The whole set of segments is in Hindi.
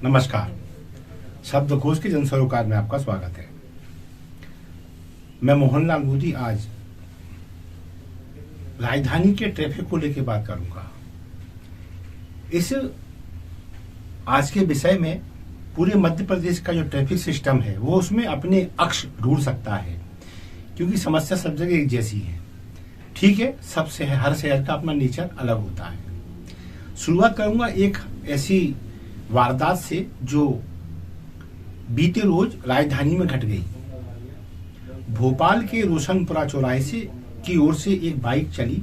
नमस्कार। शब्दकोश के जन सरोकार में आपका स्वागत है। मैं मोहनलाल मोदी आज राजधानी के ट्रैफिक को लेकर बात करूंगा। इस आज के विषय में पूरे मध्य प्रदेश का जो ट्रैफिक सिस्टम है वो उसमें अपने अक्ष ढूंढ सकता है, क्योंकि समस्या सब जगह एक जैसी है। ठीक है, सब शहर, हर शहर का अपना नेचर अलग होता है। शुरुआत करूंगा एक ऐसी वारदात से जो बीते रोज राजधानी में घट गई। भोपाल के रोशनपुरा चौराहे से की ओर से एक बाइक चली,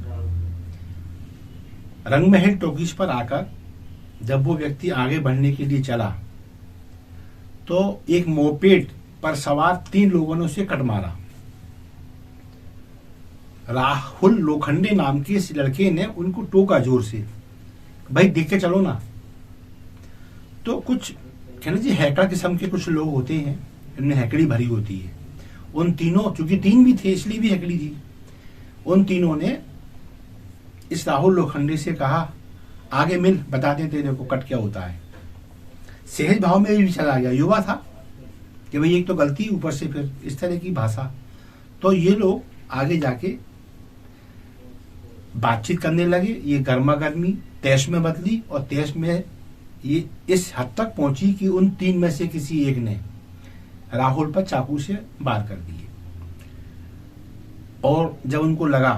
रंगमहल टॉकीज पर आकर जब वो व्यक्ति आगे बढ़ने के लिए चला तो एक मोपेड पर सवार 3 लोगों ने उसे कट मारा। राहुल लोखंडे नाम के इस लड़के ने उनको टोका जोर से, भाई देख के चलो ना। तो कुछ कहना जी हैकर किस्म के कुछ लोग होते हैं, इनमें हैकड़ी भरी होती है। उन तीनों, चूंकि 3 भी थे इसलिए भी हैकड़ी थी, उन तीनों ने इस राहुल लोखंडे से कहा आगे मिल, बताते तेरे को कट क्या होता है। सहज भाव में भी चला गया, युवा था कि भाई एक तो गलती, ऊपर से फिर इस तरह की भाषा। तो ये लोग आगे जाके बातचीत करने लगे। ये गर्मा गर्मी तैश में बदली और तैश में ये इस हद तक पहुंची कि उन 3 में से किसी एक ने राहुल पर चाकू से वार कर दिए। और जब उनको लगा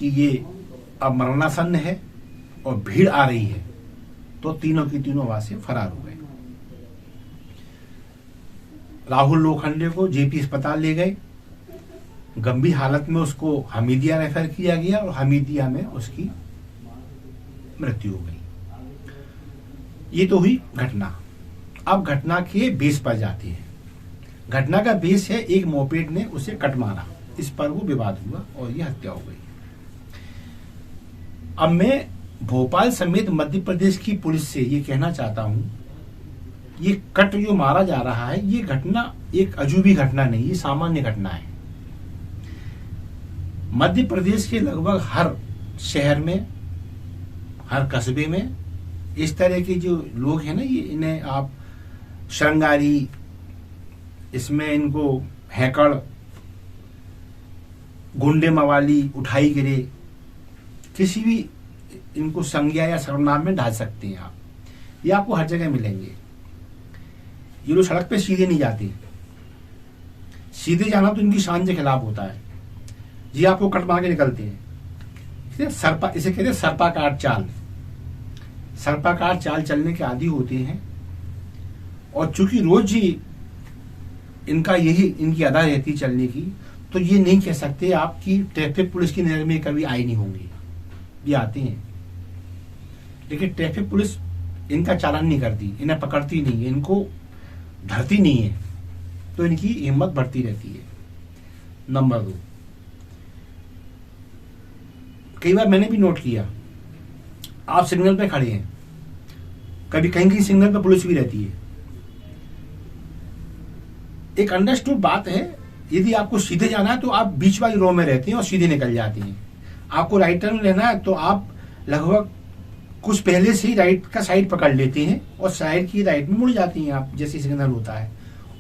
कि ये अब मरणासन्न है और भीड़ आ रही है, तो तीनों की तीनों वहां से फरार हो गए। राहुल लोखंडे को जेपी अस्पताल ले गए। गंभीर हालत में उसको हमीदिया रेफर किया गया और हमीदिया में उसकी मृत्यु हो गई। ये तो हुई घटना। अब घटना के बेस पर जाते हैं। घटना का बेस है एक मोपेड ने उसे कट मारा, इस पर वो विवाद हुआ और ये हत्या हो गई। अब मैं भोपाल समेत मध्य प्रदेश की पुलिस से ये कहना चाहता हूं, ये कट जो मारा जा रहा है ये घटना एक अजूबी घटना नहीं, ये सामान्य घटना है। मध्य प्रदेश के लगभग हर शहर में, हर कस्बे में इस तरह के जो लोग हैं ना, ये इन्हें आप श्रृंगारी, इसमें इनको हैकड़, गुंडे मवाली, उठाई गिरे, किसी भी इनको संज्ञा या सर्वनाम में डाल सकते हैं आप। ये आपको हर जगह मिलेंगे। ये लोग सड़क पे सीधे नहीं जाते, सीधे जाना तो इनकी शान के खिलाफ होता है। ये आपको कट मार के निकलते हैं। इसे कहते हैं सर्पाकार चाल। सर्पाकार चाल चलने के आदी होते हैं और चूंकि रोज ही इनकी अदा रहती चलने की, तो ये नहीं कह सकते आप कि ट्रैफिक पुलिस की नजर में कभी आए नहीं होंगे। ये आते हैं, लेकिन ट्रैफिक पुलिस इनका चालान नहीं करती, इन्हें पकड़ती नहीं है, इनको धरती नहीं है, तो इनकी हिम्मत बढ़ती रहती है। नंबर 2, कई बार मैंने भी नोट किया, आप सिग्नल पे खड़े हैं, कभी कहीं कहीं सिग्नल पे पुलिस भी रहती है। एक अंडरस्टूड बात है, यदि आपको सीधे जाना है तो आप बीच वाली रो में रहते हैं और सीधे निकल जाते हैं। आपको राइट टर्न लेना है तो आप लगभग कुछ पहले से ही राइट का साइड पकड़ लेते हैं और साइड की राइट में मुड़ जाती हैं आप, जैसे सिग्नल होता है।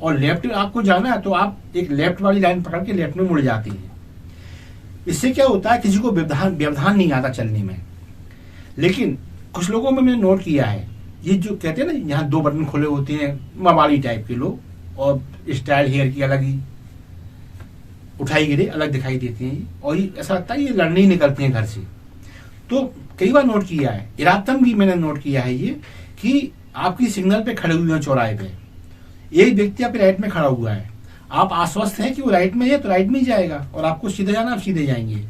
और लेफ्ट आपको जाना है तो आप एक लेफ्ट वाली लाइन पकड़ के लेफ्ट में मुड़ जाती हैं। इससे क्या होता है, किसी को व्यवधान नहीं आता चलने में। लेकिन कुछ लोगों में मैंने नोट किया है, ये जो कहते हैं ना यहाँ 2 बटन खुले होते हैं, मवाली टाइप के लोग, और स्टाइल हेयर की अलग ही, उठाई गिरे अलग दिखाई देते हैं, और ये ऐसा लगता है ये लड़ने ही निकलते हैं घर से। तो कई बार नोट किया है, इरादतन भी मैंने नोट किया है ये, कि आपकी सिग्नल पे खड़े हुए हैं चौराहे पे, एक व्यक्ति आपके राइट में खड़ा हुआ है, आप आश्वस्त हैं कि वो राइट में है तो राइट में ही जाएगा, और आपको सीधे जाना आप सीधे जाएंगे।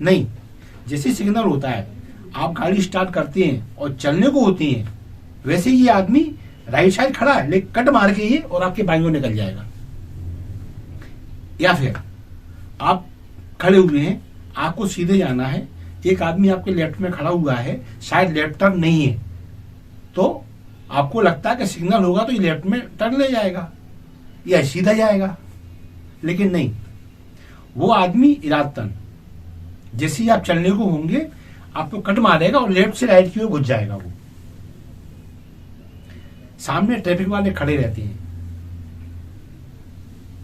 नहीं, जैसे सिग्नल होता है, आप गाड़ी स्टार्ट करते हैं और चलने को होती है, वैसे ये आदमी राइट साइड खड़ा है लेकिन कट मार के ये और आपके बाईं ओर निकल जाएगा। या फिर आप खड़े हुए हैं, आपको सीधे जाना है, एक आदमी आपके लेफ्ट में खड़ा हुआ है, शायद लेफ्ट टर्न नहीं है, तो आपको लगता है कि सिग्नल होगा तो ये लेफ्ट में टर्न ले जाएगा या सीधा जाएगा, लेकिन नहीं, वो आदमी इरादतन जैसे ही आप चलने को होंगे आपको कट मारेगा और लेफ्ट से राइट की ओर घुस जाएगा। वो सामने ट्रैफिक वाले खड़े रहते हैं।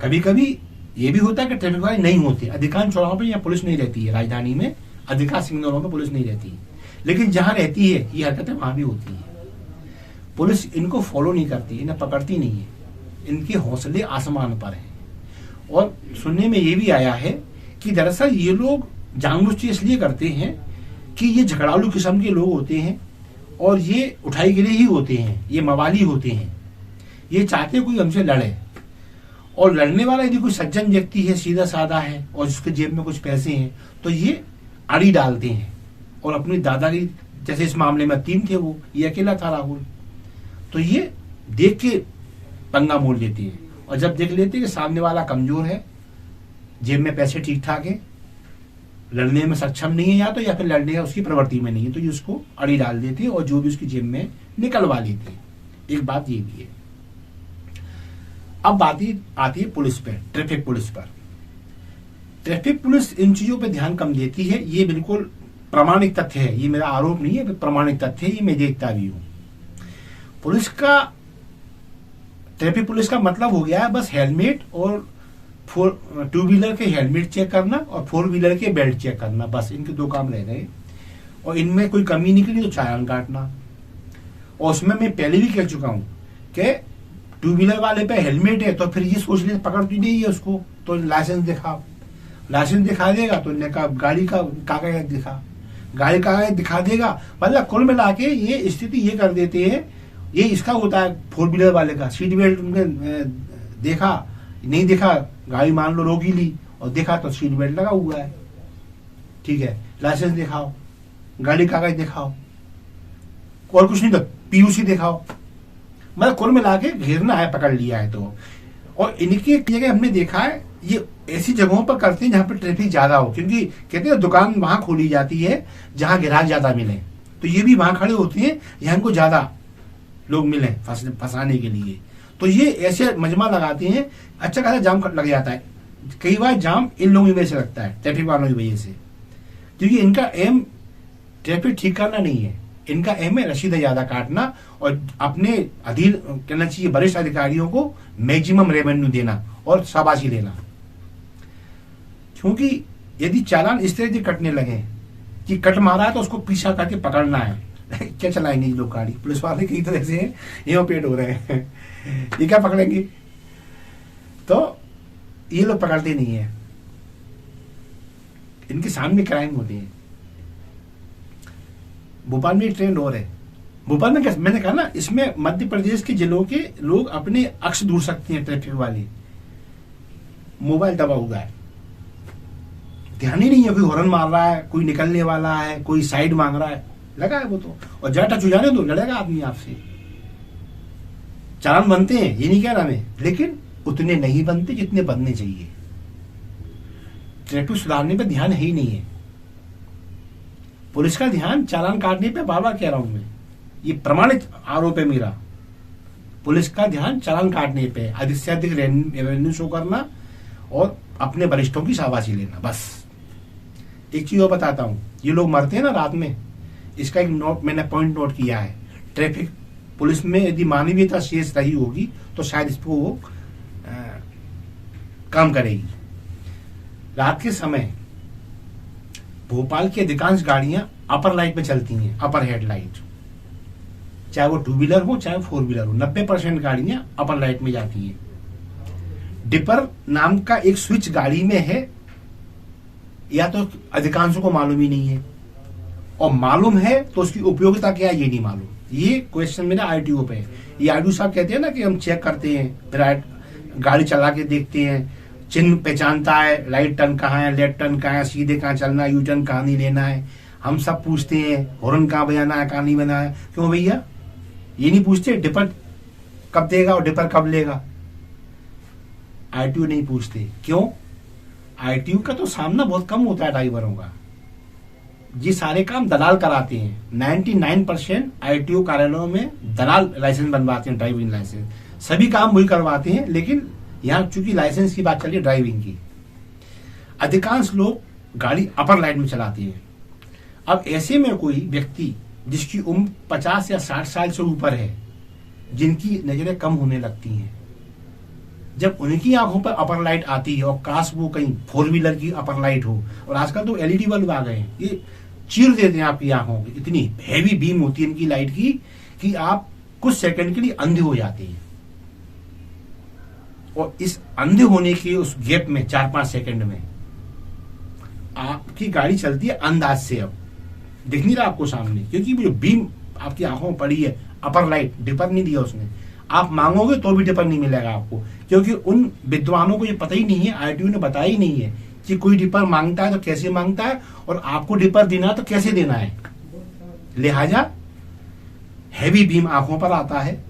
कभी कभी ये भी होता है कि ट्रैफिक वाले नहीं होते। अधिकांश चौराहों पे यहाँ पुलिस नहीं रहती है, राजधानी में अधिकांश सिग्नलों पे पुलिस नहीं रहती है, लेकिन जहां रहती है ये हरकतें वहां भी होती है। पुलिस इनको फॉलो नहीं करती, इन्हें पकड़ती नहीं है, इनके हौसले आसमान पर हैं। और सुनने में ये भी आया है कि दरअसल ये लोग जानबूझ के इसलिए करते हैं कि ये झगड़ालू किस्म के लोग होते हैं और ये उठाई गिरे ही होते हैं, ये मवाली होते हैं। ये चाहते कोई हमसे लड़े, और लड़ने वाला यदि कोई सज्जन व्यक्ति है, सीधा साधा है और उसके जेब में कुछ पैसे हैं, तो ये अड़ी डालते हैं और अपनी दादागिरी, जैसे इस मामले में 3 थे, वो ये अकेला था राहुल, तो ये देख के पंगा मोड़ लेते हैं। और जब देख लेते हैं कि सामने वाला कमजोर है, जेब में पैसे ठीक ठाक है, लड़ने में सक्षम नहीं है या फिर लड़ने का उसकी प्रवृत्ति में नहीं है, तो ये उसको अड़ी डाल देते हैं और जो भी उसकी जेब में निकलवा लेते हैं। एक बात ये भी है। अब बात आती है पुलिस पे, ट्रैफिक पुलिस पर। ट्रैफिक पुलिस इन चीजों पे ध्यान कम देती है, ये बिल्कुल प्रामाणिक तथ्य है, ये मेरा आरोप नहीं है, प्रामाणिक तथ्य है, ये मैं देखता भी हूं। ट्रैफिक पुलिस का मतलब हो गया है बस हेलमेट और 2 व्हीलर के हेलमेट चेक करना और 4 व्हीलर के बेल्ट चेक करना, बस इनके 2 काम रह गए। और इनमें कोई कमी निकली तो चालान काटना। और उसमें मैं पहले भी कह चुका हूं कि 2 व्हीलर वाले पे हेलमेट है तो फिर ये सोच ले पकड़ तो नहीं है उसको, तो लाइसेंस दिखा देगा तो गाड़ी का कागज दिखा देगा। मतलब कुल मिला के ये स्थिति ये कर देते हैं। ये इसका होता है 4 व्हीलर वाले का, सीट बेल्ट उनके देखा नहीं देखा, गाड़ी मान लो रोकी ली और देखा तो सीट बेल्ट लगा हुआ है, ठीक है, लाइसेंस दिखाओ, गाड़ी कागज दिखाओ, और कुछ नहीं तो पीयूसी दिखाओ। मतलब कुल मिला के घेरना है, पकड़ लिया है तो। और इनकी एक जगह हमने देखा है, ये ऐसी जगहों पर करते हैं जहां पर ट्रैफिक ज्यादा हो, क्योंकि कहते हैं दुकान वहां खोली जाती है जहां ग्राहक ज्यादा मिले, तो ये भी वहां खड़े होते हैं जहां इनको ज्यादा लोग मिले फंसाने के लिए। तो ये ऐसे मजमा लगाते हैं, अच्छा खासा जाम लग जाता है। कई बार जाम इन लोगों की वजह से लगता है, ट्रैफिक वालों की वजह से, क्योंकि इनका एम ट्रैफिक ठीक करना नहीं है, इनका एम है रसीदें ज्यादा काटना और अपने अधीन कहना चाहिए वरिष्ठ अधिकारियों को मैक्सिमम रेवेन्यू देना और शाबाशी लेना। क्योंकि यदि चालान इस तरह से कटने लगे कि कट मारा है तो उसको पीछा करके पकड़ना है, क्या चलाएंगे ये लोग गाड़ी? पुलिस वाले कई तरह से यहाँ पेट हो रहे हैं, ये क्या पकड़ेंगे? तो ये लोग पकड़ते नहीं है, इनके सामने क्राइम होते हैं। भोपाल में एक ट्रेंड और है, भोपाल में कैसे, मैंने कहा ना, इसमें मध्य प्रदेश के जिलों के लोग अपने अक्ष ढूंढ सकते हैं। ट्रैफिक वाले मोबाइल दबा हुआ है, ध्यान ही नहीं है, कोई हॉर्न मार रहा है, कोई निकलने वाला है, कोई साइड मांग रहा है, लगा है वो तो, और जा टच हो जाने दो, लड़ेगा आदमी आपसे। चालान बनते हैं, ये नहीं कह रहा मैं, लेकिन उतने नहीं बनते जितने बनने चाहिए। ट्रैफिक सुधारने पे ध्यान है ही नहीं है। पुलिस का ध्यान चालान काटने पे, बार बार कह रहा हूं मैं, ये प्रमाणित आरोप है मेरा। पुलिस का ध्यान चालान काटने पे, अधिक से अधिक रेवेन्यू शो करना और अपने वरिष्ठों की शाबाशी लेना, बस। एक चीज और बताता हूं, ये लोग मरते हैं ना रात में, इसका एक नोट मैंने पॉइंट नोट किया है। ट्रैफिक पुलिस में यदि मानवीयता शेष रही होगी तो शायद इस पर वो काम करेगी। रात के समय भोपाल की अधिकांश गाड़ियां अपर लाइट में चलती हैं, अपर हेडलाइट, चाहे वो 2 व्हीलर हो चाहे 4 व्हीलर हो, 90% गाड़ियां अपर लाइट में जाती हैं। डिपर नाम का एक स्विच गाड़ी में है, या तो अधिकांशों को मालूम ही नहीं है, और मालूम है तो उसकी उपयोगिता क्या है ये नहीं मालूम। ये क्वेश्चन मेरा आरटीओ पे है। ये आरटीओ साहब कहते हैं ना कि हम चेक करते हैं, फिर गाड़ी चला के देखते हैं, चिन्ह पहचानता है, लाइट टर्न कहाँ है, लेफ्ट टर्न कहाँ है, सीधे कहाँ चलना है, यू टर्न कहाँ नहीं लेना है। हम सब पूछते हैं हॉर्न कहाँ बजाना है, कहाँ नहीं बना है। क्यों भैया? ये नहीं पूछते डिपर कब देगा और डिपर कब लेगा? आरटीओ नहीं पूछते। क्यों? आरटीओ का तो सामना बहुत कम होता है ड्राइवरों का, ये सारे काम दलाल कराते हैं। 99% आरटीओ कार्यालयों में दलाल लाइसेंस बनवाते हैं, ड्राइविंग लाइसेंस, सभी काम वही करवाते हैं। लेकिन यहाँ चूंकि लाइसेंस की बात चली है, ड्राइविंग की, अधिकांश लोग गाड़ी अपर लाइट में चलाते हैं। अब ऐसे में कोई व्यक्ति जिसकी उम्र 50 या 60 साल से ऊपर है, जिनकी नजरें कम होने लगती हैं, जब उनकी आंखों पर अपर लाइट आती है, और काश वो कहीं 4 व्हीलर की अपर लाइट हो, और आजकल तो एलईडी बल्ब आ गए हैं, ये चीर देते हैं आपकी आंखों की, इतनी हैवी बीम होती है इनकी लाइट की कि आप कुछ सेकंड के लिए अंधे हो जाते हैं। और इस अंधे होने के उस गैप में 4-5 सेकंड में आपकी गाड़ी चलती है अंदाज से, अब दिख नहीं रहा आपको सामने, क्योंकि जो बीम आपकी आंखों में पड़ी है, अपर लाइट, डिपर नहीं दिया उसने। आप मांगोगे तो भी डिपर नहीं मिलेगा आपको, क्योंकि उन विद्वानों को ये पता ही नहीं है, आरटीओ ने बताया ही नहीं है कि कोई डिपर मांगता है तो कैसे मांगता है, और आपको डिपर देना है तो कैसे देना है। लिहाजा हैवी बीम आंखों पर आता है,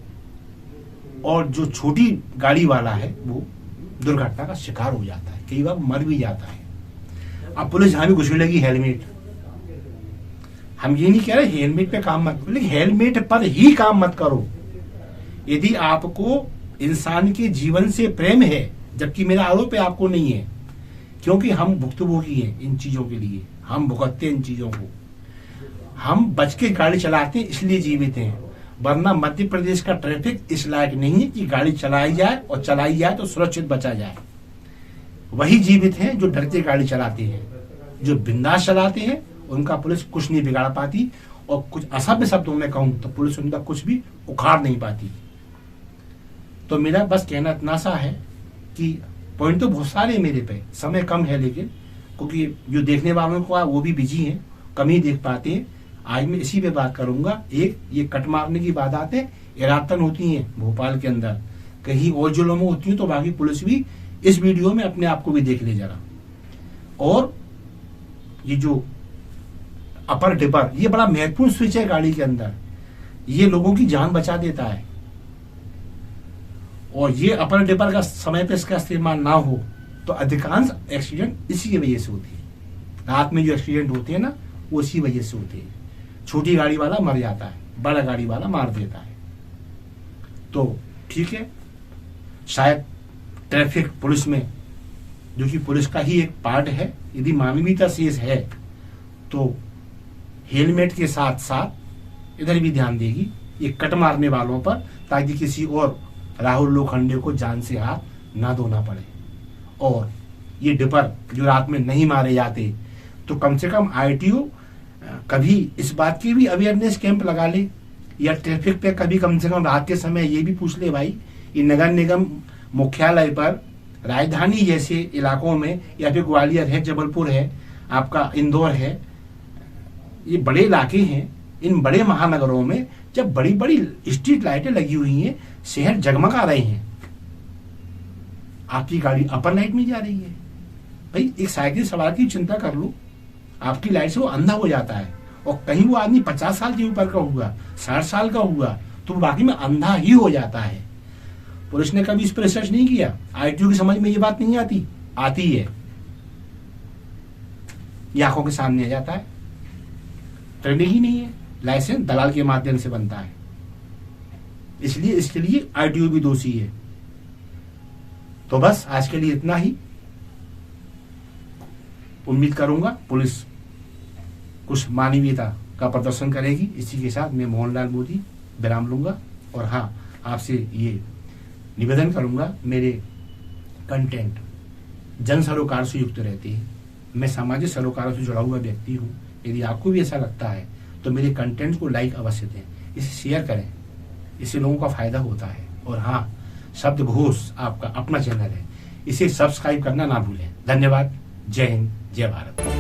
और जो छोटी गाड़ी वाला है वो दुर्घटना का शिकार हो जाता है, कई बार मर भी जाता है। अब पुलिस जहां भी घुसेड़ेगी हेलमेट, हम ये नहीं कह रहे हेलमेट पे काम मत करो, लेकिन हेलमेट पर ही काम मत करो। यदि आपको इंसान के जीवन से प्रेम है, जबकि मेरा आरोप है आपको नहीं है, क्योंकि हम भुक्तभोगी हैं इन चीजों के लिए, हम भुगतते हैं इन चीजों को, हम बच के गाड़ी चलाते हैं इसलिए जीवित हैं, वरना मध्य प्रदेश का ट्रैफिक इस लायक नहीं है कि गाड़ी चलाई जाए, और चलाई जाए तो सुरक्षित बचा जाए। वही जीवित हैं जो डरते गाड़ी चलाते हैं, जो बिंदास चलाते हैं उनका पुलिस कुछ नहीं बिगाड़ पाती, और कुछ असभ्य शब्दों में कहूं तो पुलिस उनका कुछ भी उखाड़ नहीं पाती। तो मेरा बस कहना इतना सा है कि पॉइंट तो बहुत सारे मेरे पे, समय कम है, लेकिन क्योंकि जो देखने वालों को वो भी बिजी हैं, कम ही देख पाते हैं। आज मैं इसी पे बात करूंगा। एक, ये कट मारने की बातें इरादतन होती हैं भोपाल के अंदर, कहीं और जिलों में होती हैं, तो बाकी पुलिस भी इस वीडियो में अपने आप को भी देख ले जरा। और ये जो अपर डिपर, ये बड़ा महत्वपूर्ण स्विच है गाड़ी के अंदर, ये लोगों की जान बचा देता है। और ये अपर डिपर का समय पे इसका इस्तेमाल ना हो तो अधिकांश एक्सीडेंट इसी की वजह से होती है। रात में जो एक्सीडेंट होते हैं ना, वो इसी वजह से होते हैं। छोटी गाड़ी वाला मर जाता है, बड़ा गाड़ी वाला मार देता है। तो ठीक है, शायद ट्रैफिक पुलिस में, जो कि पुलिस का ही एक पार्ट है, यदि मानवीयता शेष है तो हेलमेट के साथ साथ इधर भी ध्यान देगी, ये कट मारने वालों पर, ताकि किसी और राहुल लोखंडे को जान से हाथ ना धोना पड़े। और ये डिपर जो रात में नहीं मारे जाते, तो कम से कम आरटीओ कभी इस बात की भी अवेयरनेस कैंप लगा ले, या ट्रैफिक पे कभी कम से कम रात के समय ये भी पूछ ले, भाई ये नगर निगम मुख्यालय पर, राजधानी जैसे इलाकों में, या फिर ग्वालियर है, जबलपुर है, आपका इंदौर है, ये बड़े इलाके हैं, इन बड़े महानगरों में जब बड़ी बड़ी स्ट्रीट लाइटें लगी हुई हैं, शहर जगमगा रहे हैं, आपकी गाड़ी अपर लाइट में जा रही है, भाई एक साइकिल सवार की चिंता कर लो, आपकी लाइट से वो अंधा हो जाता है। और कहीं वो आदमी 50 साल के ऊपर का हुआ, 60 साल का हुआ, तो बाकी में अंधा ही हो जाता है। पुलिस ने कभी इस पर रिसर्च नहीं किया, आरटीओ की समझ में ये बात नहीं आती, आती है, ये आंखों के सामने आ जाता है। ट्रेनिंग ही नहीं है, लाइसेंस दलाल के माध्यम से बनता है, इसलिए इसके लिए आरटीओ भी दोषी है। तो बस आज के लिए इतना ही। उम्मीद करूंगा पुलिस कुछ मानवीयता का प्रदर्शन करेगी। इसी के साथ मैं मोहनलाल मोदी विराम लूंगा, और हाँ, आपसे ये निवेदन करूंगा, मेरे कंटेंट जन सरोकार से युक्त रहते हैं, मैं सामाजिक सरोकारों से जुड़ा हुआ व्यक्ति हूँ। यदि आपको भी ऐसा लगता है तो मेरे कंटेंट को लाइक अवश्य दें, इसे शेयर करें, इससे लोगों का फायदा होता है। और हाँ, शब्द घोष आपका अपना चैनल है, इसे सब्सक्राइब करना ना भूलें। धन्यवाद। जय हिंद, जय भारत।